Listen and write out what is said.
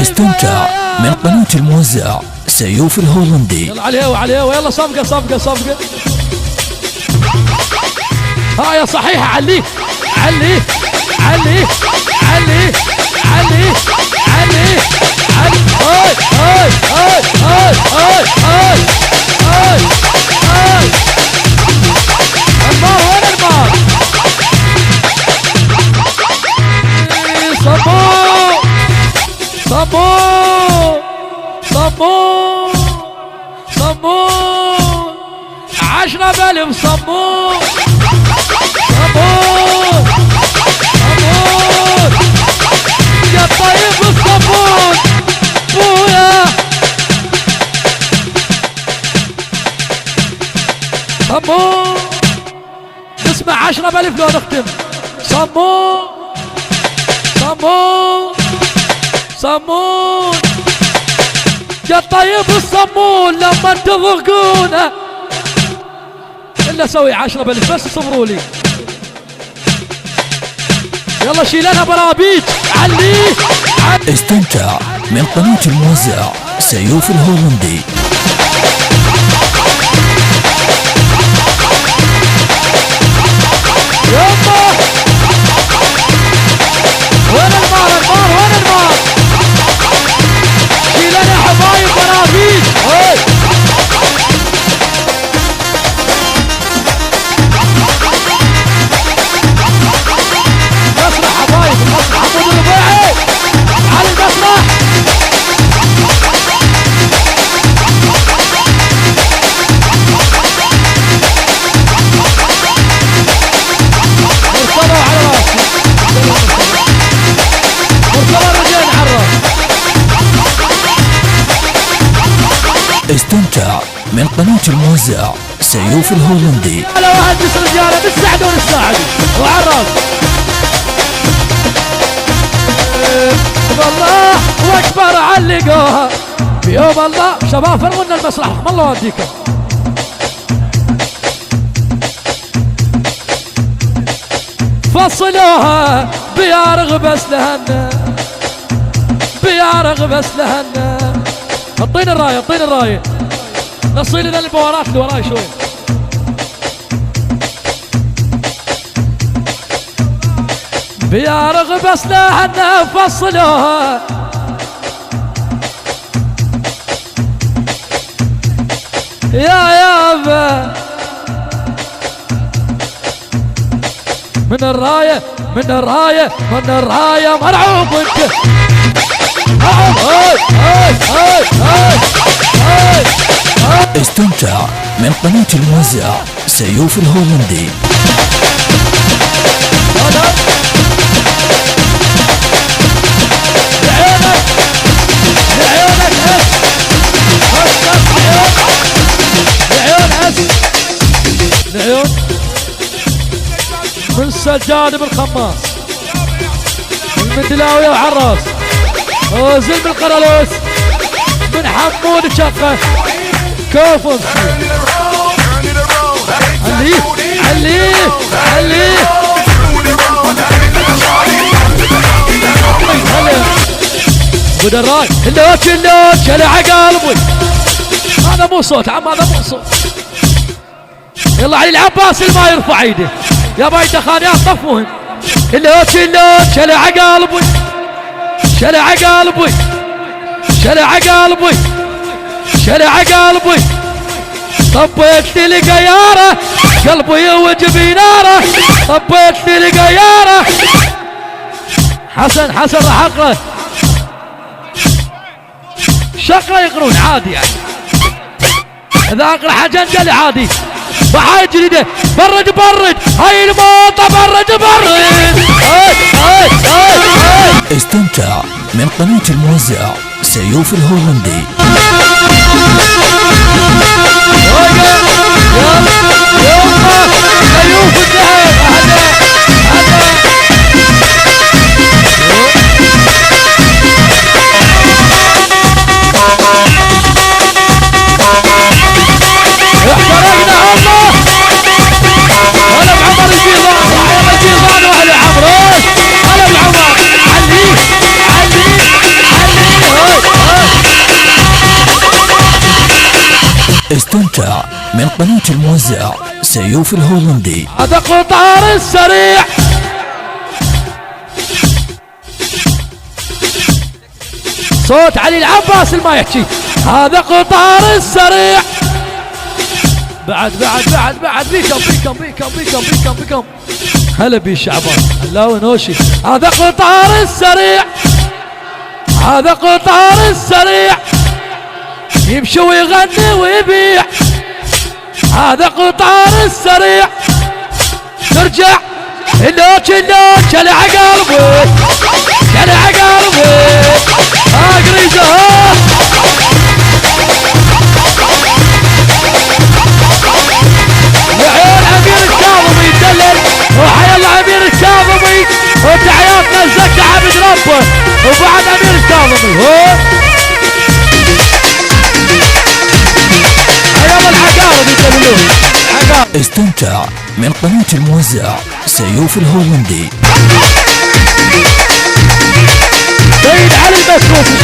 استمتع من قناة الموزع سيوف الهولندي. يلا عليه وعليه ويلا صفقة صفقة صفقة. يا صحيح عليه عليه عليه عليه عليه عليه هاي هاي هاي هاي هاي هاي هاي هاي المار وين المار؟ صبور صبور صبور صبور 10,000 صبور صبور صبور يا طيب الصبور بويا صبور نسمع 10,000 لو نختم. صبور صبور صبور يا طيب الصبور لما تضغونا الا اسوي 10,000 بس صبروا لي. يلا شيلانها برابيج علي. استمتع من قناة الموزع سيوف الهولندي. يلا وين المار المار وين المار؟ شيلانها حبايب برابيج. مسرح حبايب المسرح حمود الربيعي على المسرح. مرتضى على راسي مرتضى رجال عراس. استمتع من قناة الموزع سيوف الهولندي. على واحد بس رجاله بالسعد ونساعدوا وعراس. والله واكبر علقوها بيوم الله. شباب فرغونا المسرح الله يوديكم. فصلوها بيارغ بس لهنا بيارغ بس لهنا. اعطيني الرايه اعطيني الرايه. نصيلي ذا البوارات اللي وراي شوي. بيارغ بس لهنا فصلوها يا يابا من الراية من الراية من الراية مرعوب انت مرعوب. هاي هاي هاي هاي هاي. استمتع من قناة الموزع سيوف الهولندي. لعيونك لعيونك لعيون هس لعيون من سجاد بن خماس المندلاوي وعراس وزين بن قرلوس من حمود شقه كوفن عليه عليه عليه. ودراي اللوت اللوت شلع قلبي. هذا مو صوت عم هذا مو صوت. يلا علي العباس اللي ما يرفع ايده يا باي دخانيات طفوهم. اللوت اللوت شلع قلبي شلع قلبي شلع قلبي شلع قلبي. طبيت لي قياره قلبي وجبي ناره. طبيت لي قياره. حسن حسن راح اقرا شقرة يقرون عادي يعني. اذا اقرا حاجه انجلي عادي. بحاجة جديدة برد برد هاي الموطة برد برد. هاي هاي هاي هاي. استمتع من قناة الموزع سيوف الهولندي. سيوف الذهب. احترقنا الله. هلا بعمر الجيزان وعمر الجيزان واهل عمروش. هلا بعمر علي علي علي استمتع من قناة الموزع سيوف الهولندي. هذا قطار السريع صوت علي العباس ما يحكي. هذا قطار السريع بعد بيكم هلا بي شعبان هلا ونوشي. هذا قطار السريع هذا قطار السريع يمشي ويغني ويبيع. هذا قطار السريع ترجع اللوك شلع قلبي شلع قلبي اقريزه يعين امير الكاظمي يدلل وحيا الله امير الكاظمي وتحياتنا لزكي عبد ربه وبعد امير الكاظمي هو حيا العقارب يدللون. استمتع من قناة الموزع سيوف الهولندي. سيد علي المسروفي